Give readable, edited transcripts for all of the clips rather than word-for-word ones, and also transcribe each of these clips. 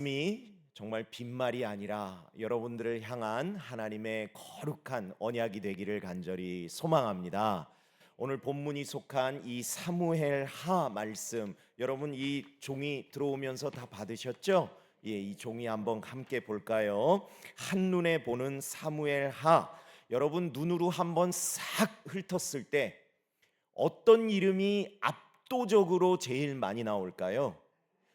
말씀이 정말 빈말이 아니라 여러분들을 향한 하나님의 거룩한 언약이 되기를 간절히 소망합니다. 오늘 본문이 속한 이 사무엘 하 말씀, 여러분 이 종이 들어오면서 다 받으셨죠? 예, 이 종이 한번 함께 볼까요? 한눈에 보는 사무엘 하. 여러분 눈으로 한번 싹 훑었을 때 어떤 이름이 압도적으로 제일 많이 나올까요?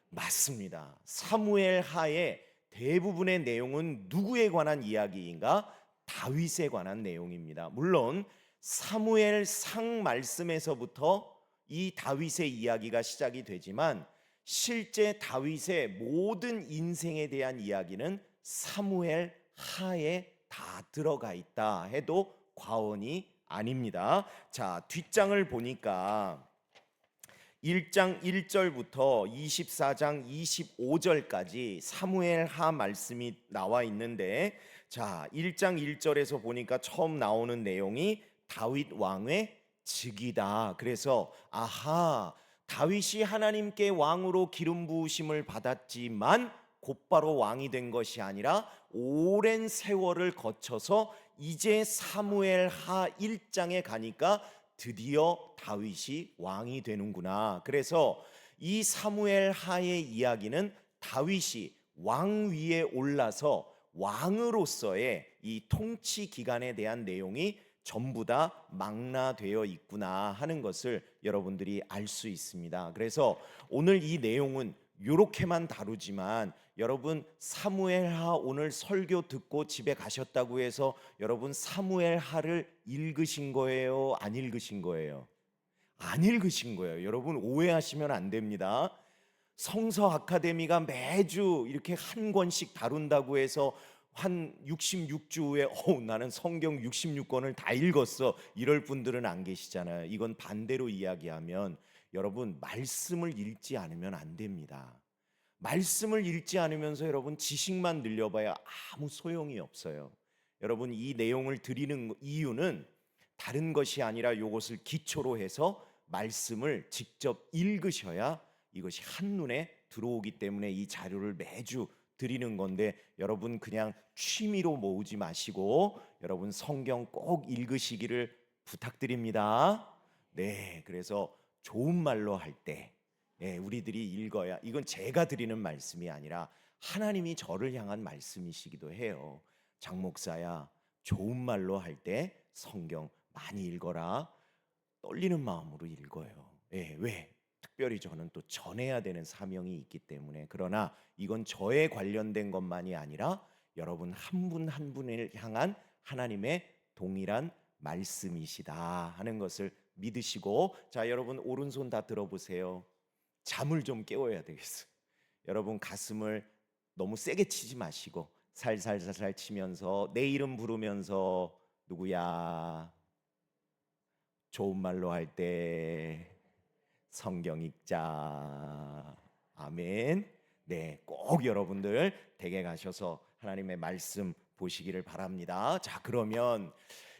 맞습니다. 사무엘 하의 대부분의 내용은 누구에 관한 이야기인가? 다윗에 관한 내용입니다. 물론 사무엘 상 말씀에서부터 이 다윗의 이야기가 시작이 되지만 실제 다윗의 모든 인생에 대한 이야기는 사무엘 하에 다 들어가 있다 해도 과언이 아닙니다. 자, 뒷장을 보니까 1장 1절부터 24장 25절까지 사무엘 하 말씀이 나와 있는데, 자 1장 1절에서 보니까 처음 나오는 내용이 다윗 왕의 즉위다. 그래서 아하, 다윗이 하나님께 왕으로 기름 부으심을 받았지만 곧바로 왕이 된 것이 아니라 오랜 세월을 거쳐서 이제 사무엘 하 1장에 가니까 드디어 다윗이 왕이 되는구나. 그래서 이 사무엘 하의 이야기는 다윗이 왕 위에 올라서 왕으로서의 이 통치 기간에 대한 내용이 전부 다 망라되어 있구나 하는 것을 여러분들이 알 수 있습니다. 그래서 오늘 이 내용은 이렇게만 다루지만 여러분 사무엘하 오늘 설교 듣고 집에 가셨다고 해서 여러분 사무엘하를 읽으신 거예요? 안 읽으신 거예요? 안 읽으신 거예요. 여러분 오해하시면 안 됩니다. 성서 아카데미가 매주 이렇게 한 권씩 다룬다고 해서 한 66주에 나는 성경 66권을 다 읽었어 이럴 분들은 안 계시잖아요. 이건 반대로 이야기하면 여러분 말씀을 읽지 않으면 안 됩니다. 말씀을 읽지 않으면서 여러분 지식만 늘려봐야 아무 소용이 없어요. 여러분 이 내용을 드리는 이유는 다른 것이 아니라 이것을 기초로 해서 말씀을 직접 읽으셔야 이것이 한눈에 들어오기 때문에 이 자료를 매주 드리는 건데, 여러분 그냥 취미로 모으지 마시고 여러분 성경 꼭 읽으시기를 부탁드립니다. 네, 그래서 좋은 말로 할 때 우리들이 읽어야, 이건 제가 드리는 말씀이 아니라 하나님이 저를 향한 말씀이시기도 해요. 장 목사야, 좋은 말로 할 때 성경 많이 읽어라. 떨리는 마음으로 읽어요. 왜? 특별히 저는 또 전해야 되는 사명이 있기 때문에. 그러나 이건 저에 관련된 것만이 아니라 여러분 한 분 한 분을 향한 하나님의 동일한 말씀이시다 하는 것을 믿으시고, 자 여러분 오른손 다 들어보세요. 잠을 좀 깨워야 되겠어요. 여러분 가슴을 너무 세게 치지 마시고 살살살살 치면서 내 이름 부르면서 누구야? 좋은 말로 할 때 성경 읽자. 아멘. 네, 꼭 여러분들 댁에 가셔서 하나님의 말씀 보시기를 바랍니다. 자, 그러면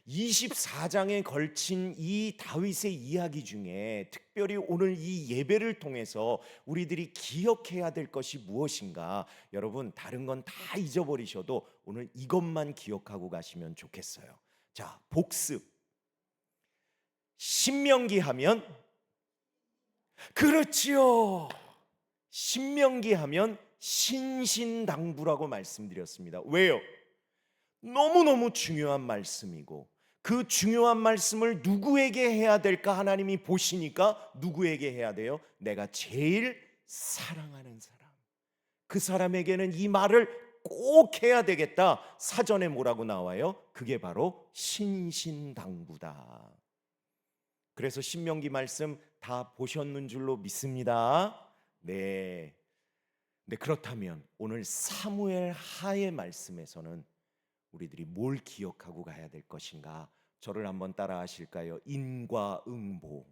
24장에 걸친 이 다윗의 이야기 중에 특별히 오늘 이 예배를 통해서 우리들이 기억해야 될 것이 무엇인가? 여러분 다른 건 다 잊어버리셔도 오늘 이것만 기억하고 가시면 좋겠어요. 자, 복습. 신명기 하면, 그렇지요. 신명기 하면 신신당부라고 말씀드렸습니다. 왜요? 너무너무 중요한 말씀이고 그 중요한 말씀을 누구에게 해야 될까 하나님이 보시니까 누구에게 해야 돼요? 내가 제일 사랑하는 사람, 그 사람에게는 이 말을 꼭 해야 되겠다. 사전에 뭐라고 나와요? 그게 바로 신신당부다. 그래서 신명기 말씀 다 보셨는 줄로 믿습니다. 네. 네, 그렇다면 오늘 사무엘 하의 말씀에서는 우리들이 뭘 기억하고 가야 될 것인가? 저를 한번 따라 하실까요? 인과응보.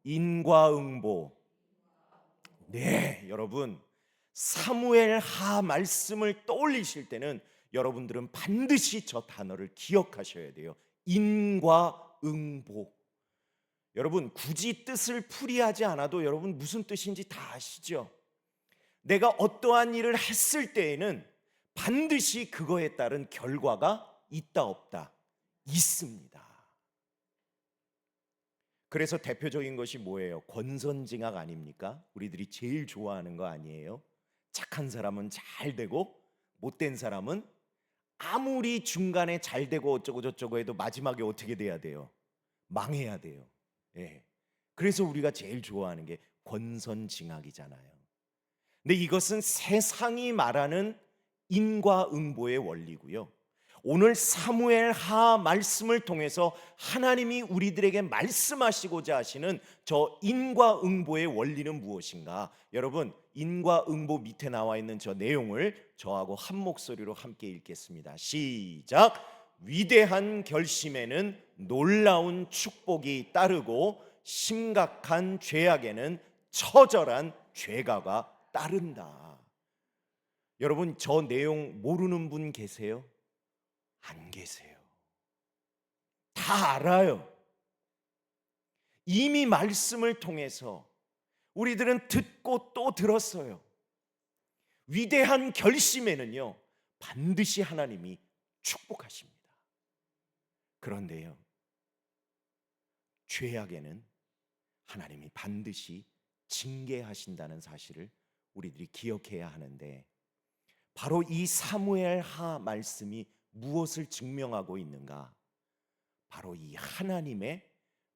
인과응보. 네, 여러분 사무엘 하 말씀을 떠올리실 때는 여러분들은 반드시 저 단어를 기억하셔야 돼요. 인과응보. 여러분 굳이 뜻을 풀이하지 않아도 여러분 무슨 뜻인지 다 아시죠? 내가 어떠한 일을 했을 때에는 반드시 그거에 따른 결과가 있다 없다? 있습니다. 그래서 대표적인 것이 뭐예요? 권선징악 아닙니까? 우리들이 제일 좋아하는 거 아니에요? 착한 사람은 잘 되고 못된 사람은 아무리 중간에 잘 되고 어쩌고 저쩌고 해도 마지막에 어떻게 돼야 돼요? 망해야 돼요. 예. 그래서 우리가 제일 좋아하는 게 권선징악이잖아요. 근데 이것은 세상이 말하는 인과응보의 원리고요. 오늘 사무엘 하 말씀을 통해서 하나님이 우리들에게 말씀하시고자 하시는 저 인과응보의 원리는 무엇인가? 여러분, 인과응보 밑에 나와 있는 저 내용을 저하고 한 목소리로 함께 읽겠습니다. 시작. 위대한 결심에는 놀라운 축복이 따르고 심각한 죄악에는 처절한 죄가가 따른다. 여러분, 저 내용 모르는 분 계세요? 안 계세요. 다 알아요. 이미 말씀을 통해서 우리들은 듣고 또 들었어요. 위대한 결심에는요, 반드시 하나님이 축복하십니다. 그런데요, 죄악에는 하나님이 반드시 징계하신다는 사실을 우리들이 기억해야 하는데, 바로 이 사무엘 하 말씀이 무엇을 증명하고 있는가? 바로 이 하나님의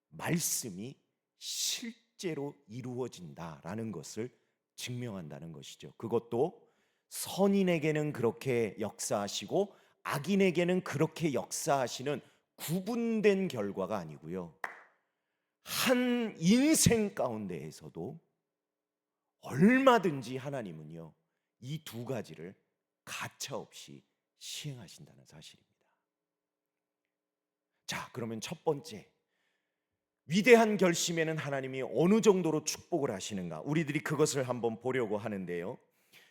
말씀이 실제로 이루어진다라는 것을 증명한다는 것이죠. 그것도 선인에게는 그렇게 역사하시고 악인에게는 그렇게 역사하시는 구분된 결과가 아니고요, 한 인생 가운데에서도 얼마든지 하나님은요, 이 두 가지를 가차없이 시행하신다는 사실입니다. 자, 그러면 첫 번째, 위대한 결심에는 하나님이 어느 정도로 축복을 하시는가? 우리들이 그것을 한번 보려고 하는데요.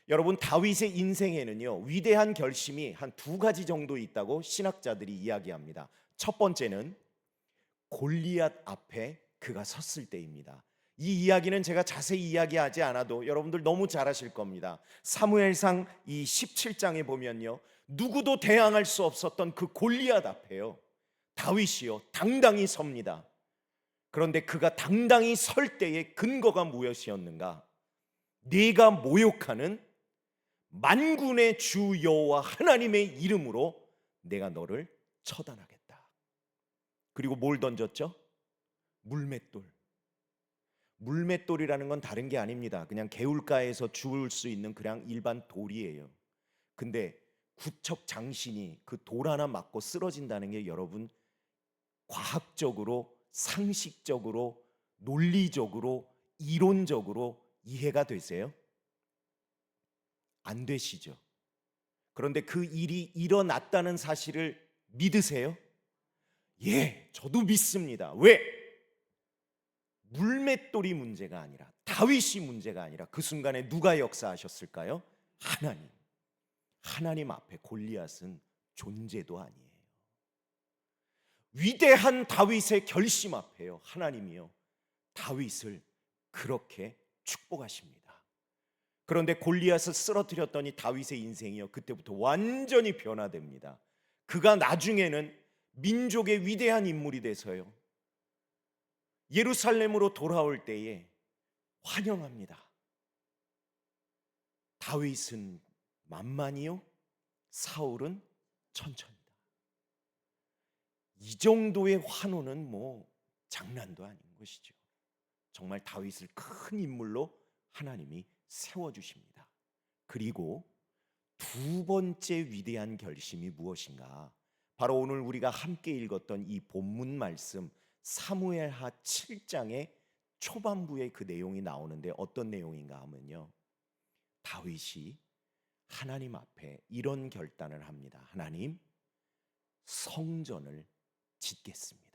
여러분, 다윗의 인생에는요, 위대한 결심이 한 두 가지 정도 있다고 신학자들이 이야기합니다. 첫 번째는 골리앗 앞에 그가 섰을 때입니다. 이 이야기는 제가 자세히 이야기하지 않아도 여러분들 너무 잘 아실 겁니다. 사무엘상 이 17장에 보면요, 누구도 대항할 수 없었던 그 골리앗 앞에요, 다윗이요 당당히 섭니다. 그런데 그가 당당히 설 때의 근거가 무엇이었는가? 네가 모욕하는 만군의 주 여호와 하나님의 이름으로 내가 너를 처단하겠다. 그리고 뭘 던졌죠? 물맷돌. 물맷돌이라는 건 다른 게 아닙니다. 그냥 개울가에서 주울 수 있는 그냥 일반 돌이에요. 근데 구척 장신이 그 돌 하나 맞고 쓰러진다는 게 여러분, 과학적으로, 상식적으로, 논리적으로, 이론적으로 이해가 되세요? 안 되시죠? 그런데 그 일이 일어났다는 사실을 믿으세요? 예, 저도 믿습니다. 왜? 물맷돌이 문제가 아니라, 다윗이 문제가 아니라 그 순간에 누가 역사하셨을까요? 하나님. 하나님 앞에 골리앗은 존재도 아니에요. 위대한 다윗의 결심 앞에요, 하나님이요 다윗을 그렇게 축복하십니다. 그런데 골리앗을 쓰러뜨렸더니 다윗의 인생이요 그때부터 완전히 변화됩니다. 그가 나중에는 민족의 위대한 인물이 돼서요, 예루살렘으로 돌아올 때에 환영합니다. 다윗은 만만이요, 사울은 천천히다. 이 정도의 환호는 뭐 장난도 아닌 것이죠. 정말 다윗을 큰 인물로 하나님이 세워주십니다. 그리고 두 번째 위대한 결심이 무엇인가? 바로 오늘 우리가 함께 읽었던 이 본문 말씀 사무엘하 7장의 초반부에 그 내용이 나오는데, 어떤 내용인가 하면요, 다윗이 하나님 앞에 이런 결단을 합니다. 하나님, 성전을 짓겠습니다.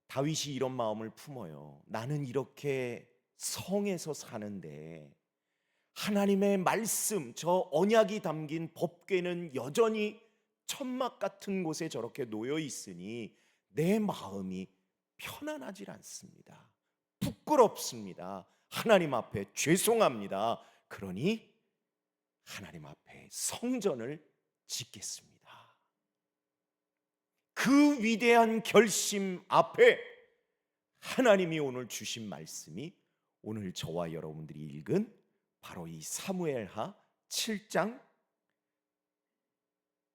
다윗이 이런 마음을 품어요. 나는 이렇게 성에서 사는데 하나님의 말씀, 저 언약이 담긴 법궤는 여전히 천막 같은 곳에 저렇게 놓여 있으니 내 마음이 편안하질 않습니다. 부끄럽습니다. 하나님 앞에 죄송합니다. 그러니 하나님 앞에 성전을 짓겠습니다. 그 위대한 결심 앞에 하나님이 오늘 주신 말씀이 오늘 저와 여러분들이 읽은 바로 이 사무엘하 7장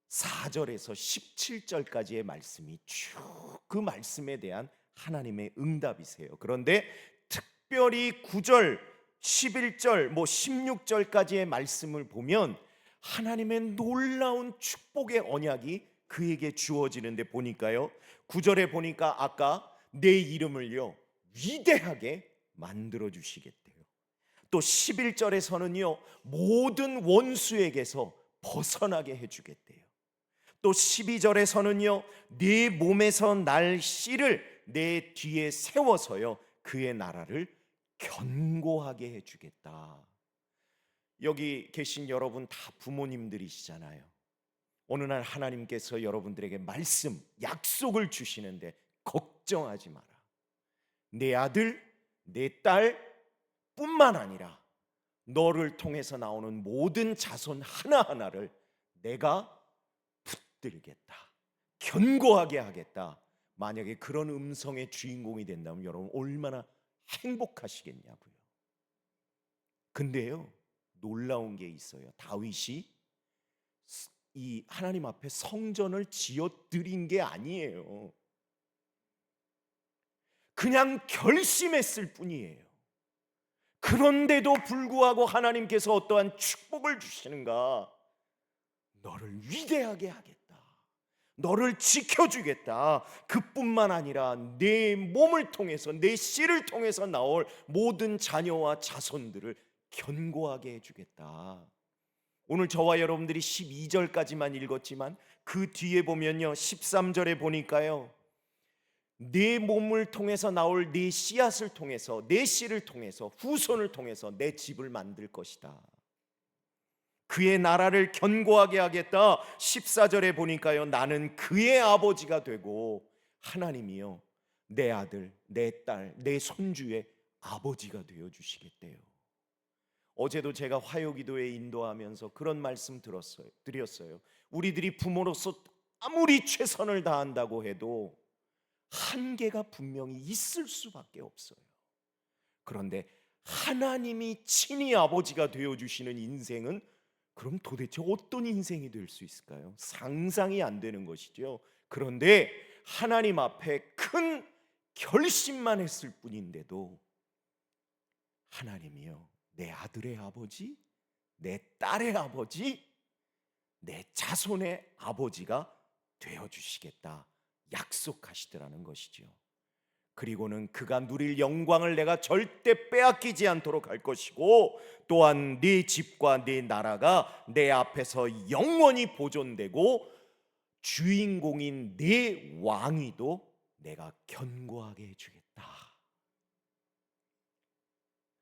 4절에서 17절까지의 말씀이 쭉 그 말씀에 대한 하나님의 응답이세요. 그런데 특별히 9절, 11절, 16절까지의 말씀을 보면 하나님의 놀라운 축복의 언약이 그에게 주어지는데 보니까요, 9절에 보니까 아까 내 이름을요 위대하게 만들어 주시겠대요. 또 11절에서는요 모든 원수에게서 벗어나게 해주겠대요. 또 12절에서는요 네 몸에서 날 씨를 내 뒤에 세워서요 그의 나라를 견고하게 해주겠다. 여기 계신 여러분 다 부모님들이시잖아요. 어느 날 하나님께서 여러분들에게 말씀, 약속을 주시는데 걱정하지 마라. 내 아들, 내 딸 뿐만 아니라 너를 통해서 나오는 모든 자손 하나하나를 내가 붙들겠다, 견고하게 하겠다. 만약에 그런 음성의 주인공이 된다면 여러분 얼마나 행복하시겠냐고요. 근데요 놀라운 게 있어요. 다윗이 이 하나님 앞에 성전을 지어 드린 게 아니에요. 그냥 결심했을 뿐이에요. 그런데도 불구하고 하나님께서 어떠한 축복을 주시는가? 너를 위대하게 하겠다, 너를 지켜주겠다. 그뿐만 아니라 내 몸을 통해서, 내 씨를 통해서 나올 모든 자녀와 자손들을 견고하게 해주겠다. 오늘 저와 여러분들이 12절까지만 읽었지만 그 뒤에 보면요 13절에 보니까요 내 몸을 통해서 나올 내 씨앗을 통해서, 내 씨를 통해서, 후손을 통해서 내 집을 만들 것이다. 그의 나라를 견고하게 하겠다. 14절에 보니까요 나는 그의 아버지가 되고 하나님이요 내 아들, 내 딸, 내 손주의 아버지가 되어 주시겠대요. 어제도 제가 화요기도에 인도하면서 그런 말씀 드렸어요. 우리들이 부모로서 아무리 최선을 다한다고 해도 한계가 분명히 있을 수밖에 없어요. 그런데 하나님이 친히 아버지가 되어주시는 인생은 그럼 도대체 어떤 인생이 될 수 있을까요? 상상이 안 되는 것이죠. 그런데 하나님 앞에 큰 결심만 했을 뿐인데도 하나님이요 내 아들의 아버지, 내 딸의 아버지, 내 자손의 아버지가 되어주시겠다 약속하시더라는 것이죠. 그리고는 그가 누릴 영광을 내가 절대 빼앗기지 않도록 할 것이고 또한 네 집과 네 나라가 내 앞에서 영원히 보존되고 주인공인 네 왕위도 내가 견고하게 해주겠다.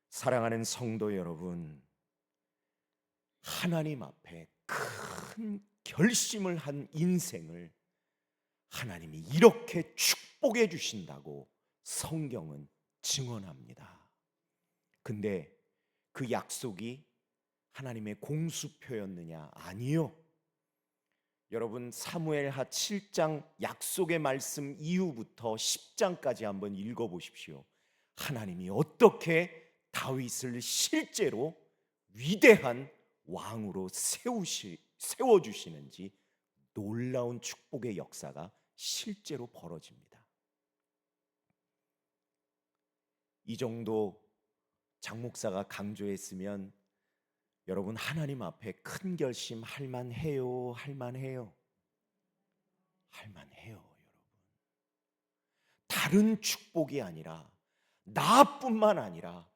사랑하는 성도 여러분, 하나님 앞에 큰 결심을 한 인생을 하나님이 이렇게 축복해 주신다고 성경은 증언합니다. 근데 그 약속이 하나님의 공수표였느냐? 아니요. 여러분 사무엘하 7장 약속의 말씀 이후부터 10장까지 한번 읽어보십시오. 하나님이 어떻게 다윗을 실제로 위대한 왕으로 세워주시는지 놀라운 축복의 역사가 실제로 벌어집니다. 이 정도 장 목사가 강조했으면 여러분 하나님 앞에 큰 결심 할만해요? 할만해요? 할만해요 여러분. 다른 축복이 아니라 나뿐만 아니라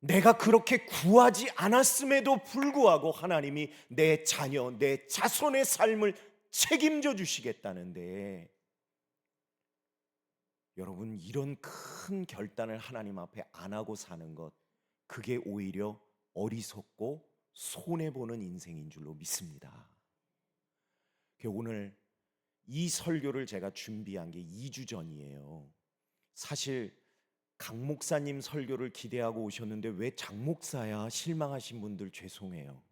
내가 그렇게 구하지 않았음에도 불구하고 하나님이 내 자녀, 내 자손의 삶을 책임져 주시겠다는데 여러분 이런 큰 결단을 하나님 앞에 안 하고 사는 것, 그게 오히려 어리석고 손해보는 인생인 줄로 믿습니다. 오늘 이 설교를 제가 준비한 게 2주 전이에요. 사실 강 목사님 설교를 기대하고 오셨는데 왜 장 목사야? 실망하신 분들 죄송해요.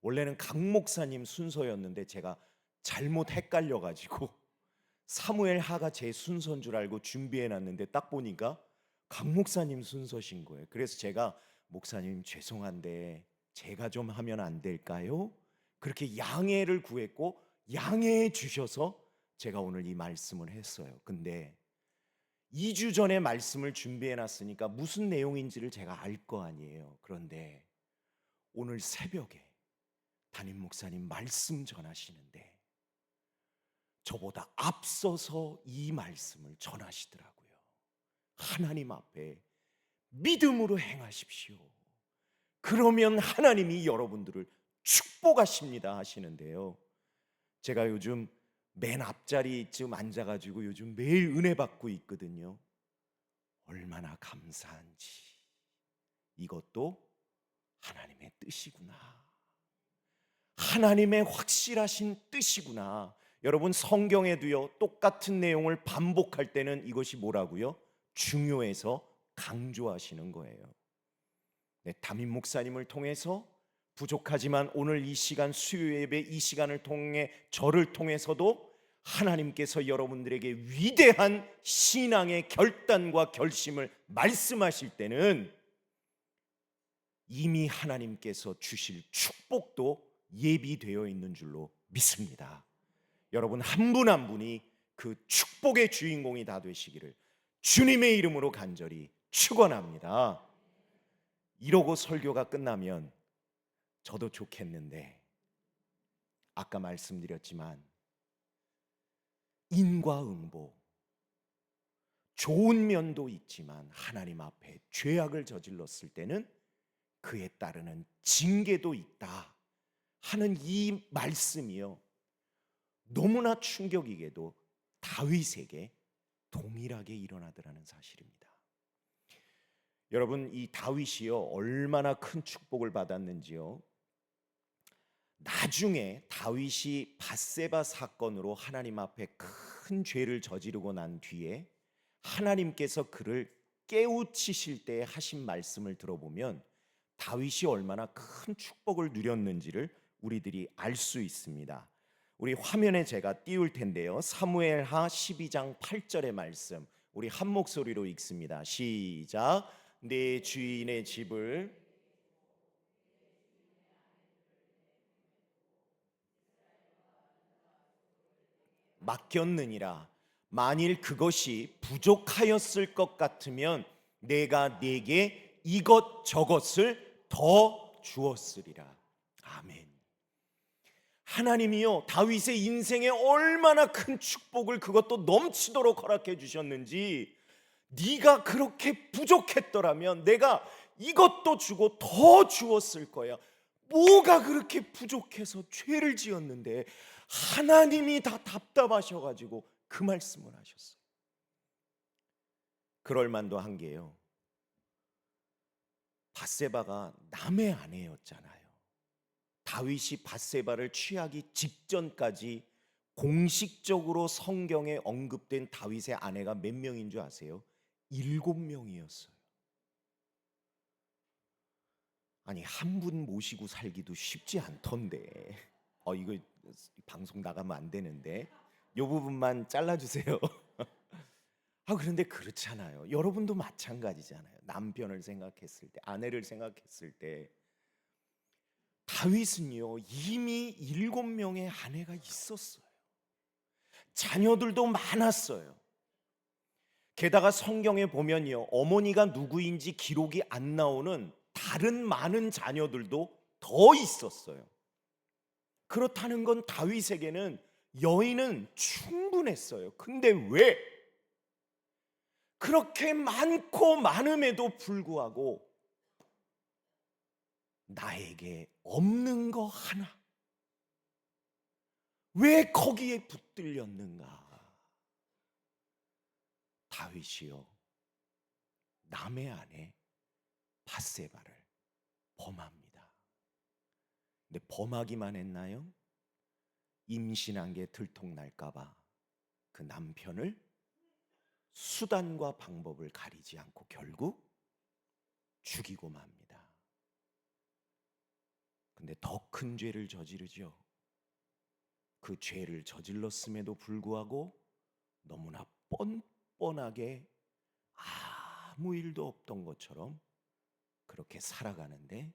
원래는 강 목사님 순서였는데 제가 잘못 헷갈려 가지고 사무엘 하가 제 순서인 줄 알고 준비해 놨는데 딱 보니까 강 목사님 순서신 거예요. 그래서 제가 목사님 죄송한데 제가 좀 하면 안 될까요? 그렇게 양해를 구했고 양해해 주셔서 제가 오늘 이 말씀을 했어요. 근데 2주 전에 말씀을 준비해 놨으니까 무슨 내용인지를 제가 알 거 아니에요. 그런데 오늘 새벽에 담임 목사님 말씀 전하시는데 저보다 앞서서 이 말씀을 전하시더라고요. 하나님 앞에 믿음으로 행하십시오. 그러면 하나님이 여러분들을 축복하십니다 하시는데요. 제가 요즘 맨 앞자리쯤 앉아가지고 요즘 매일 은혜 받고 있거든요. 얼마나 감사한지. 이것도 하나님의 뜻이구나. 하나님의 확실하신 뜻이구나. 여러분 성경에도요 똑같은 내용을 반복할 때는 이것이 뭐라고요? 중요해서 강조하시는 거예요. 네, 담임 목사님을 통해서 부족하지만 오늘 이 시간 수요 예배 이 시간을 통해 저를 통해서도 하나님께서 여러분들에게 위대한 신앙의 결단과 결심을 말씀하실 때는 이미 하나님께서 주실 축복도 예비되어 있는 줄로 믿습니다. 여러분 한 분 한 분이 그 축복의 주인공이 다 되시기를 주님의 이름으로 간절히 축원합니다. 이러고 설교가 끝나면 저도 좋겠는데 아까 말씀드렸지만 인과응보 좋은 면도 있지만 하나님 앞에 죄악을 저질렀을 때는 그에 따르는 징계도 있다 하는 이 말씀이요 너무나 충격이게도 다윗에게 동일하게 일어나더라는 사실입니다. 여러분 이 다윗이요 얼마나 큰 축복을 받았는지요. 나중에 다윗이 밧세바 사건으로 하나님 앞에 큰 죄를 저지르고 난 뒤에 하나님께서 그를 깨우치실 때 하신 말씀을 들어보면 다윗이 얼마나 큰 축복을 누렸는지를 우리들이 알 수 있습니다. 우리 화면에 제가 띄울 텐데요. 사무엘하 12장 8절의 말씀 우리 한 목소리로 읽습니다. 시작. 내 주인의 집을 맡겼느니라. 만일 그것이 부족하였을 것 같으면 내가 네게 이것저것을 더 주었으리라. 아멘. 하나님이요 다윗의 인생에 얼마나 큰 축복을 그것도 넘치도록 허락해 주셨는지 네가 그렇게 부족했더라면 내가 이것도 주고 더 주었을 거야. 뭐가 그렇게 부족해서 죄를 지었는데 하나님이 다 답답하셔가지고 그 말씀을 하셨어요. 그럴 만도 한 게요 밧세바가 남의 아내였잖아요. 다윗이 밧세바를 취하기 직전까지 공식적으로 성경에 언급된 다윗의 아내가 몇 명인 줄 아세요? 7명이었어요. 아니 한 분 모시고 살기도 쉽지 않던데 이거 방송 나가면 안 되는데 이 부분만 잘라주세요. 그런데 그렇잖아요. 여러분도 마찬가지잖아요. 남편을 생각했을 때 아내를 생각했을 때 다윗은요 이미 7명의 아내가 있었어요. 자녀들도 많았어요. 게다가 성경에 보면요 어머니가 누구인지 기록이 안 나오는 다른 많은 자녀들도 더 있었어요. 그렇다는 건 다윗에게는 여인은 충분했어요. 근데 왜 그렇게 많고 많음에도 불구하고 나에게 없는 거 하나 왜 거기에 붙들렸는가? 다윗이요 남의 아내 밧세바를 범합니다. 근데 범하기만 했나요? 임신한 게 들통날까봐 그 남편을 수단과 방법을 가리지 않고 결국 죽이고 맙니다. 근데 더 큰 죄를 저지르죠. 그 죄를 저질렀음에도 불구하고 너무나 뻔뻔하게 아무 일도 없던 것처럼 그렇게 살아가는데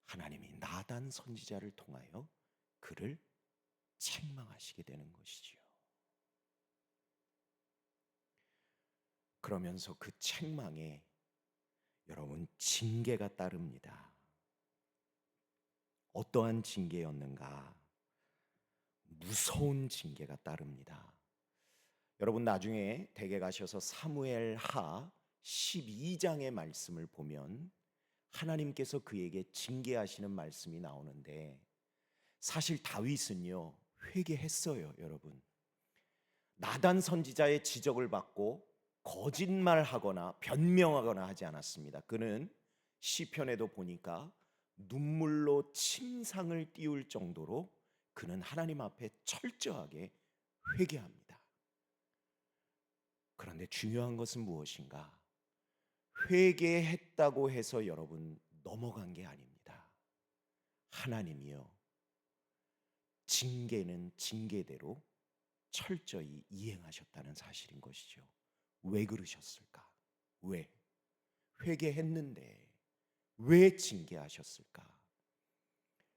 하나님이 나단 선지자를 통하여 그를 책망하시게 되는 것이지요. 그러면서 그 책망에 여러분 징계가 따릅니다. 어떠한 징계였는가? 무서운 징계가 따릅니다. 여러분 나중에 댁에 가셔서 사무엘하 12장의 말씀을 보면 하나님께서 그에게 징계하시는 말씀이 나오는데 사실 다윗은요 회개했어요. 여러분 나단 선지자의 지적을 받고 거짓말하거나 변명하거나 하지 않았습니다. 그는 시편에도 보니까 눈물로 침상을 띄울 정도로 그는 하나님 앞에 철저하게 회개합니다. 그런데 중요한 것은 무엇인가? 회개했다고 해서 여러분 넘어간 게 아닙니다. 하나님이요 징계는 징계대로 철저히 이행하셨다는 사실인 것이죠. 왜 그러셨을까? 왜? 회개했는데 왜 징계하셨을까?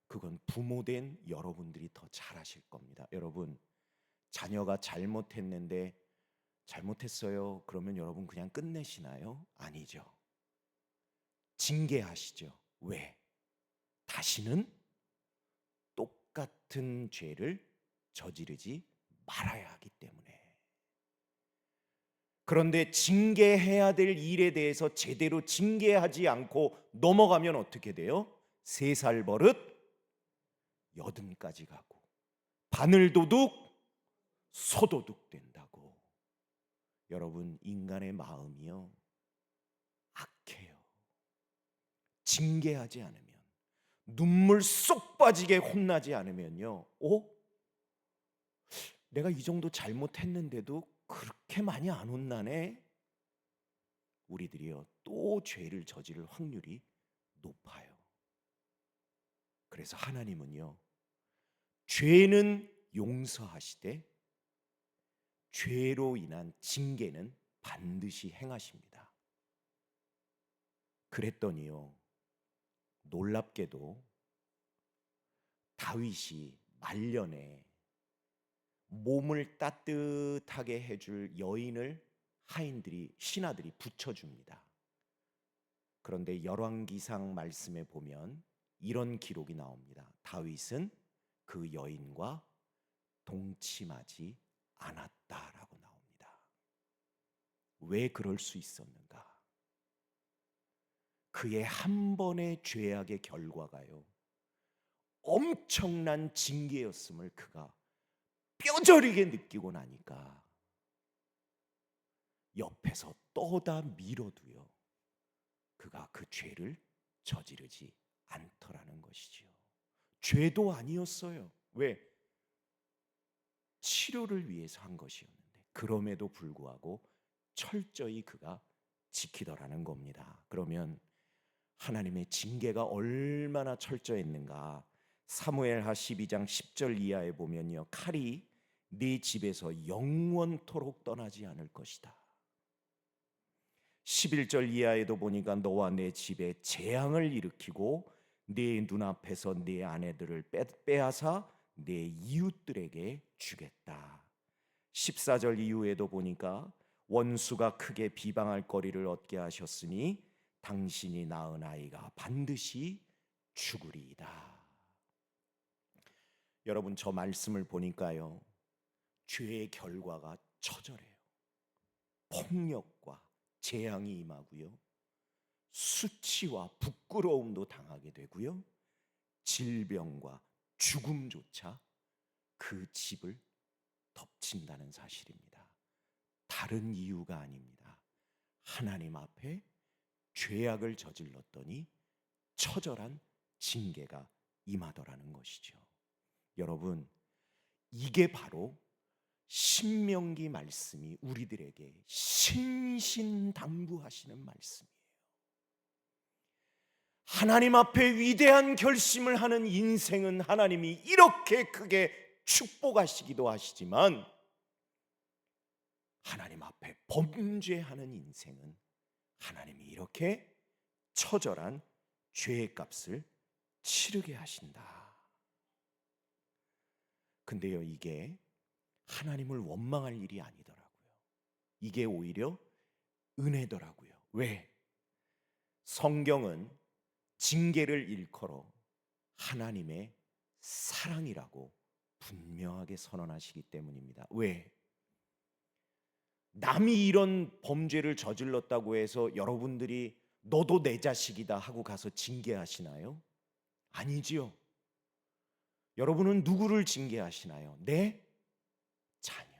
그건 부모된 여러분들이 더 잘 아실 겁니다. 여러분 자녀가 잘못했는데 잘못했어요. 그러면 여러분 그냥 끝내시나요? 아니죠. 징계하시죠. 왜? 다시는 똑같은 죄를 저지르지 말아야 하기 때문에. 그런데 징계해야 될 일에 대해서 제대로 징계하지 않고 넘어가면 어떻게 돼요? 3살 버릇 80까지 가고 바늘도둑 소도둑 된다고. 여러분 인간의 마음이요 악해요. 징계하지 않으면 눈물 쏙 빠지게 혼나지 않으면요 내가 이 정도 잘못했는데도 그렇게 많이 안 혼나네. 우리들이요 또 죄를 저지를 확률이 높아요. 그래서 하나님은요 죄는 용서하시되 죄로 인한 징계는 반드시 행하십니다. 그랬더니요 놀랍게도 다윗이 말년에 몸을 따뜻하게 해줄 여인을 하인들이 신하들이 붙여줍니다. 그런데 열왕기상 말씀에 보면 이런 기록이 나옵니다. 다윗은 그 여인과 동침하지 않았다라고 나옵니다. 왜 그럴 수 있었는가? 그의 한 번의 죄악의 결과가요 엄청난 징계였음을 그가 뼈저리게 느끼고 나니까 옆에서 떠다 밀어도요 그가 그 죄를 저지르지 않더라는 것이지요. 죄도 아니었어요. 왜? 치료를 위해서 한 것이었는데 그럼에도 불구하고 철저히 그가 지키더라는 겁니다. 그러면 하나님의 징계가 얼마나 철저했는가? 사무엘하 12장 10절 이하에 보면요 칼이 네 집에서 영원토록 떠나지 않을 것이다. 11절 이하에도 보니까 너와 내 집에 재앙을 일으키고 네 눈앞에서 네 아내들을 빼앗아 네 이웃들에게 주겠다. 14절 이후에도 보니까 원수가 크게 비방할 거리를 얻게 하셨으니 당신이 낳은 아이가 반드시 죽으리이다. 여러분 저 말씀을 보니까요 죄의 결과가 처절해요. 폭력과 재앙이 임하고요 수치와 부끄러움도 당하게 되고요 질병과 죽음조차 그 집을 덮친다는 사실입니다. 다른 이유가 아닙니다. 하나님 앞에 죄악을 저질렀더니 처절한 징계가 임하더라는 것이죠. 여러분 이게 바로 신명기 말씀이 우리들에게 신신당부하시는 말씀이에요. 하나님 앞에 위대한 결심을 하는 인생은 하나님이 이렇게 크게 축복하시기도 하시지만, 하나님 앞에 범죄하는 인생은 하나님이 이렇게 처절한 죄의 값을 치르게 하신다. 근데요, 이게 하나님을 원망할 일이 아니더라고요. 이게 오히려 은혜더라고요. 왜? 성경은 징계를 일컬어 하나님의 사랑이라고 분명하게 선언하시기 때문입니다. 왜? 남이 이런 범죄를 저질렀다고 해서 여러분들이 너도 내 자식이다 하고 가서 징계하시나요? 아니지요. 여러분은 누구를 징계하시나요? 내 자녀.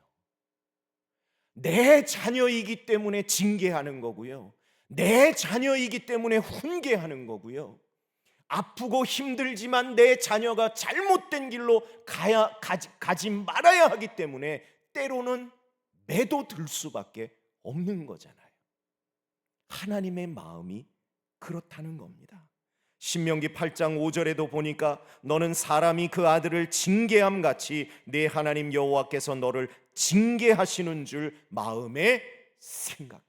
내 자녀이기 때문에 징계하는 거고요. 내 자녀이기 때문에 훈계하는 거고요. 아프고 힘들지만 내 자녀가 잘못된 길로 가지 말아야 하기 때문에 때로는 매도들 수밖에 없는 거잖아요. 하나님의 마음이 그렇다는 겁니다. 신명기 8장 5절에도 보니까 너는 사람이 그 아들을 징계함 같이 내 하나님 여호와께서 너를 징계하시는 줄 마음에 생각하라.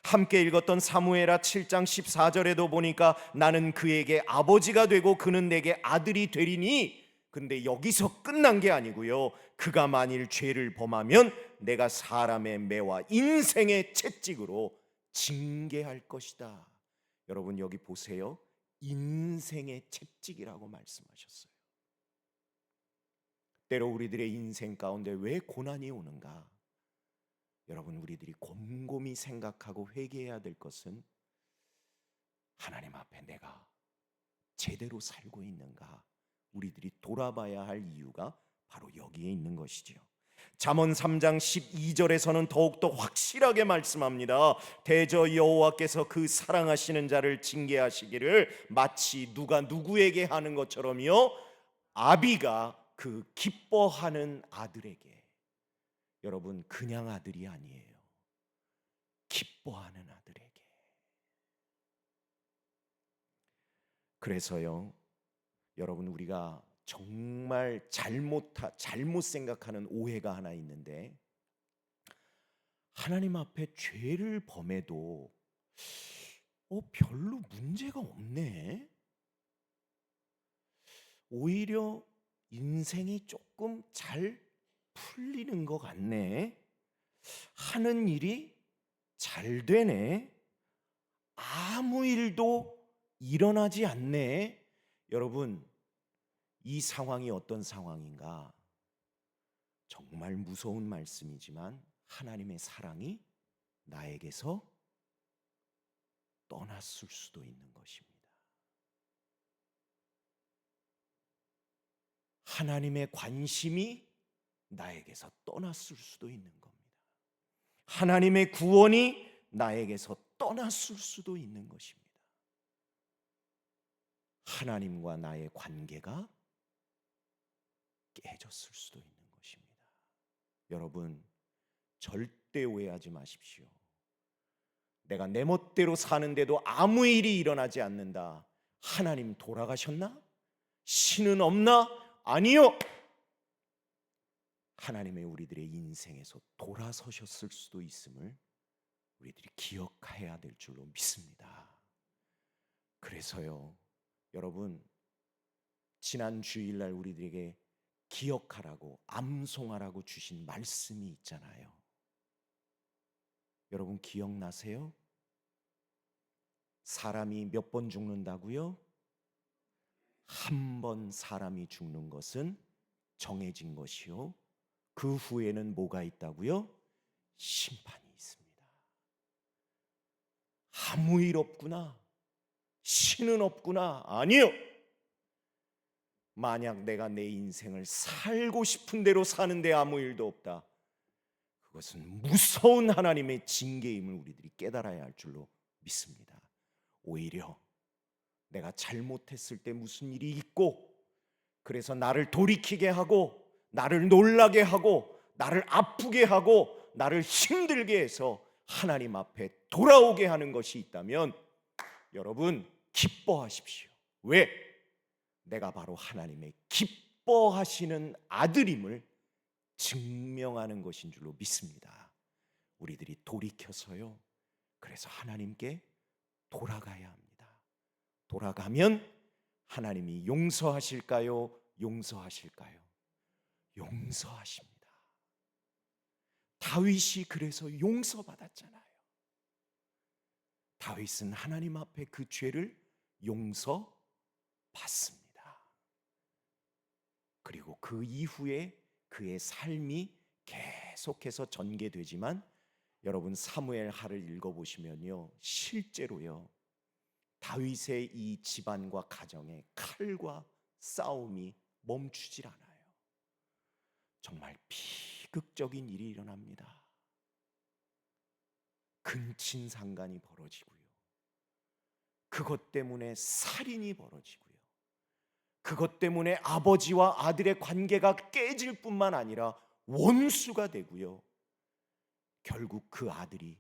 함께 읽었던 사무엘하 7장 14절에도 보니까 나는 그에게 아버지가 되고 그는 내게 아들이 되리니, 근데 여기서 끝난 게 아니고요, 그가 만일 죄를 범하면 내가 사람의 매와 인생의 채찍으로 징계할 것이다. 여러분 여기 보세요. 인생의 채찍이라고 말씀하셨어요. 때로 우리들의 인생 가운데 왜 고난이 오는가? 여러분, 우리들이 곰곰이 생각하고 회개해야 될 것은 하나님 앞에 내가 제대로 살고 있는가? 우리들이 돌아봐야 할 이유가 바로 여기에 있는 것이지요. 잠언 3장 12절에서는 더욱더 확실하게 말씀합니다. 대저 여호와께서 그 사랑하시는 자를 징계하시기를 마치 누가 누구에게 하는 것처럼요, 아비가 그 기뻐하는 아들에게. 여러분, 그냥 아들이 아니에요. 기뻐하는 아들에게. 그래서요, 여러분, 우리가 정말 잘못 생각하는 오해가 하나 있는데, 하나님 앞에 죄를 범해도 별로 문제가 없네, 오히려 인생이 조금 잘 풀리는 것 같네, 하는 일이 잘 되네, 아무 일도 일어나지 않네. 여러분, 이 상황이 어떤 상황인가? 정말 무서운 말씀이지만 하나님의 사랑이 나에게서 떠났을 수도 있는 것입니다. 하나님의 관심이 나에게서 떠났을 수도 있는 겁니다. 하나님의 구원이 나에게서 떠났을 수도 있는 것입니다. 하나님과 나의 관계가 깨졌을 수도 있는 것입니다. 여러분, 절대 오해하지 마십시오. 내가 내 멋대로 사는데도 아무 일이 일어나지 않는다. 하나님 돌아가셨나? 신은 없나? 아니요. 하나님의 우리들의 인생에서 돌아서셨을 수도 있음을 우리들이 기억해야 될 줄로 믿습니다. 그래서요, 여러분, 지난 주일날 우리들에게 기억하라고, 암송하라고 주신 말씀이 있잖아요. 여러분 기억나세요? 사람이 몇 번 죽는다고요? 한 번 사람이 죽는 것은 정해진 것이요, 그 후에는 뭐가 있다고요? 심판이 있습니다. 아무 일 없구나, 신은 없구나. 아니요. 만약 내가 내 인생을 살고 싶은 대로 사는데 아무 일도 없다, 그것은 무서운 하나님의 징계임을 우리들이 깨달아야 할 줄로 믿습니다. 오히려 내가 잘못했을 때 무슨 일이 있고, 그래서 나를 돌이키게 하고 나를 놀라게 하고 나를 아프게 하고 나를 힘들게 해서 하나님 앞에 돌아오게 하는 것이 있다면 여러분 기뻐하십시오. 왜? 내가 바로 하나님의 기뻐하시는 아들임을 증명하는 것인 줄로 믿습니다. 우리들이 돌이켜서요, 그래서 하나님께 돌아가야 합니다. 돌아가면 하나님이 용서하실까요? 용서하실까요? 용서하십니다. 다윗이 그래서 용서받았잖아요. 다윗은 하나님 앞에 그 죄를 용서받습니다. 그리고 그 이후에 그의 삶이 계속해서 전개되지만 여러분 사무엘 하를 읽어보시면요, 실제로요 다윗의 이 집안과 가정의 칼과 싸움이 멈추질 않아요. 정말 비극적인 일이 일어납니다. 근친상간이 벌어지고요, 그것 때문에 살인이 벌어지고요, 그것 때문에 아버지와 아들의 관계가 깨질 뿐만 아니라 원수가 되고요, 결국 그 아들이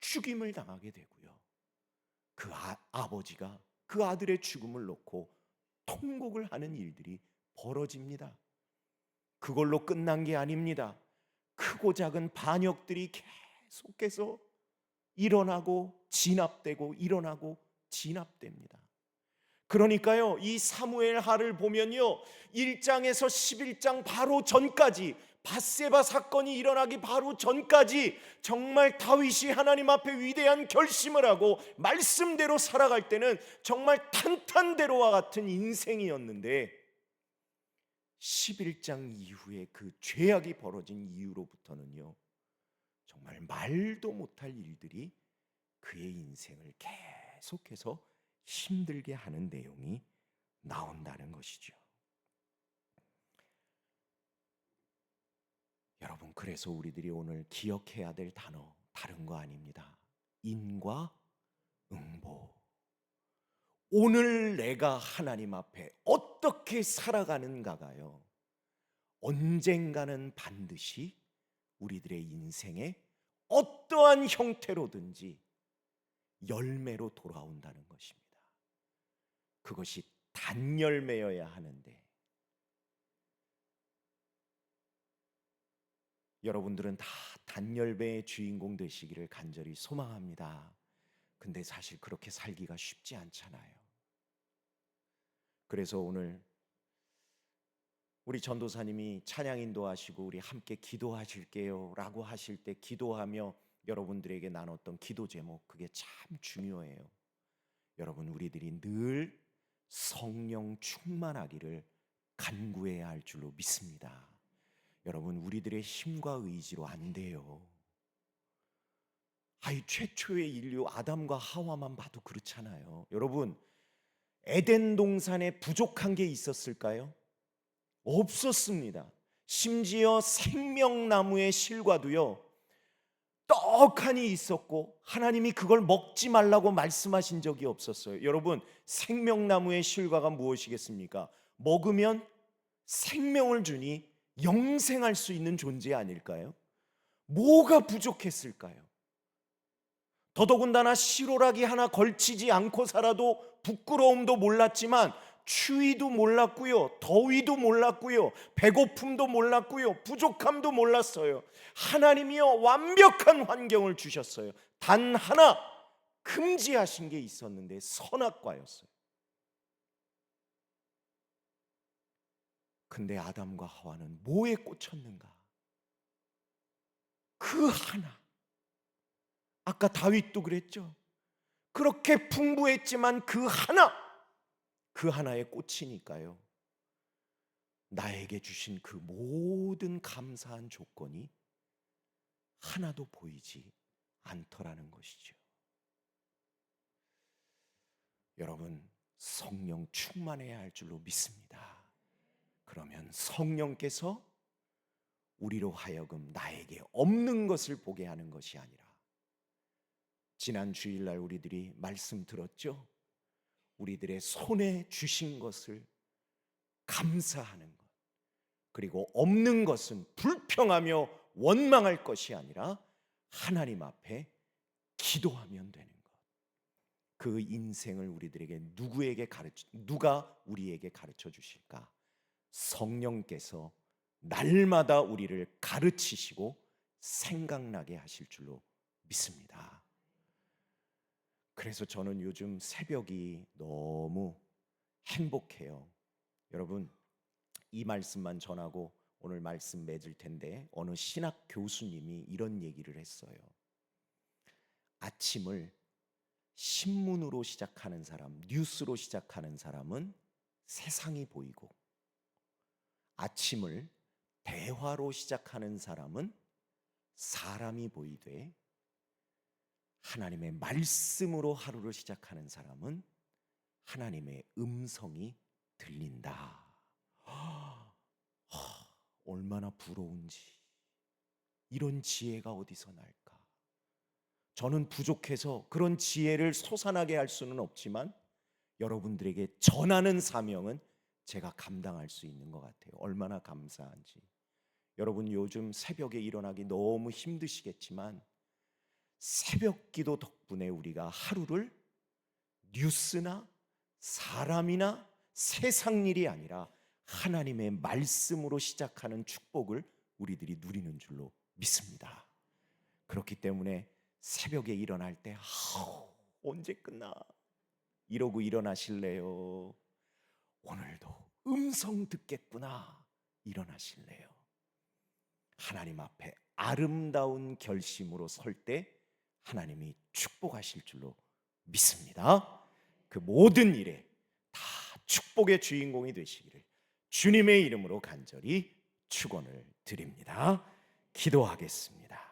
죽임을 당하게 되고요, 그 아버지가 그 아들의 죽음을 놓고 통곡을 하는 일들이 벌어집니다. 그걸로 끝난 게 아닙니다. 크고 작은 반역들이 계속해서 일어나고 진압되고 일어나고 진압됩니다. 그러니까요, 이 사무엘 하를 보면요, 1장에서 11장 바로 전까지, 밧세바 사건이 일어나기 바로 전까지 정말 다윗이 하나님 앞에 위대한 결심을 하고 말씀대로 살아갈 때는 정말 탄탄대로와 같은 인생이었는데 11장 이후에 그 죄악이 벌어진 이후로부터는요, 정말 말도 못할 일들이 그의 인생을 계속해서 힘들게 하는 내용이 나온다는 것이죠. 여러분, 그래서 우리들이 오늘 기억해야 될 단어 다른 거 아닙니다. 인과 응보. 오늘 내가 하나님 앞에 어떻게 살아가는가가요, 언젠가는 반드시 우리들의 인생에 어떠한 형태로든지 열매로 돌아온다는 것입니다. 그것이 단열매여야 하는데 여러분들은 다 단열매의 주인공 되시기를 간절히 소망합니다. 근데 사실 그렇게 살기가 쉽지 않잖아요. 그래서 오늘 우리 전도사님이 찬양 인도하시고 우리 함께 기도하실게요 라고 하실 때 기도하며 여러분들에게 나눴던 기도 제목, 그게 참 중요해요. 여러분, 우리들이 늘 성령 충만하기를 간구해야 할 줄로 믿습니다. 여러분, 우리들의 힘과 의지로 안 돼요. 최초의 인류 아담과 하와만 봐도 그렇잖아요. 여러분, 에덴 동산에 부족한 게 있었을까요? 없었습니다. 심지어 생명나무의 실과도요, 떡하니 있었고 하나님이 그걸 먹지 말라고 말씀하신 적이 없었어요. 여러분, 생명나무의 실과가 무엇이겠습니까? 먹으면 생명을 주니 영생할 수 있는 존재 아닐까요? 뭐가 부족했을까요? 더더군다나 실오라기 하나 걸치지 않고 살아도 부끄러움도 몰랐지만 추위도 몰랐고요, 더위도 몰랐고요, 배고픔도 몰랐고요, 부족함도 몰랐어요. 하나님이요, 완벽한 환경을 주셨어요. 단 하나 금지하신 게 있었는데 선악과였어요. 근데 아담과 하와는 뭐에 꽂혔는가? 그 하나. 아까 다윗도 그랬죠. 그렇게 풍부했지만 그 하나에 꽂히니까요, 나에게 주신 그 모든 감사한 조건이 하나도 보이지 않더라는 것이죠. 여러분, 성령 충만해야 할 줄로 믿습니다. 그러면 성령께서 우리로 하여금 나에게 없는 것을 보게 하는 것이 아니라, 지난 주일날 우리들이 말씀 들었죠? 우리들의 손에 주신 것을 감사하는 것, 그리고 없는 것은 불평하며 원망할 것이 아니라 하나님 앞에 기도하면 되는 것. 그 인생을 우리들에게 누가 우리에게 가르쳐 주실까? 성령께서 날마다 우리를 가르치시고 생각나게 하실 줄로 믿습니다. 그래서 저는 요즘 새벽이 너무 행복해요. 여러분, 이 말씀만 전하고 오늘 말씀 맺을 텐데, 어느 신학 교수님이 이런 얘기를 했어요. 아침을 신문으로 시작하는 사람, 뉴스로 시작하는 사람은 세상이 보이고, 아침을 대화로 시작하는 사람은 사람이 보이되, 하나님의 말씀으로 하루를 시작하는 사람은 하나님의 음성이 들린다. 얼마나 부러운지. 이런 지혜가 어디서 날까? 저는 부족해서 그런 지혜를 솟아나게 할 수는 없지만 여러분들에게 전하는 사명은 제가 감당할 수 있는 것 같아요. 얼마나 감사한지. 여러분, 요즘 새벽에 일어나기 너무 힘드시겠지만 새벽 기도 덕분에 우리가 하루를 뉴스나 사람이나 세상 일이 아니라 하나님의 말씀으로 시작하는 축복을 우리들이 누리는 줄로 믿습니다. 그렇기 때문에 새벽에 일어날 때 언제 끝나? 이러고 일어나실래요? 오늘도 음성 듣겠구나. 일어나실래요? 하나님 앞에 아름다운 결심으로 설 때 하나님이 축복하실 줄로 믿습니다. 그 모든 일에 다 축복의 주인공이 되시기를 주님의 이름으로 간절히 축원을 드립니다. 기도하겠습니다.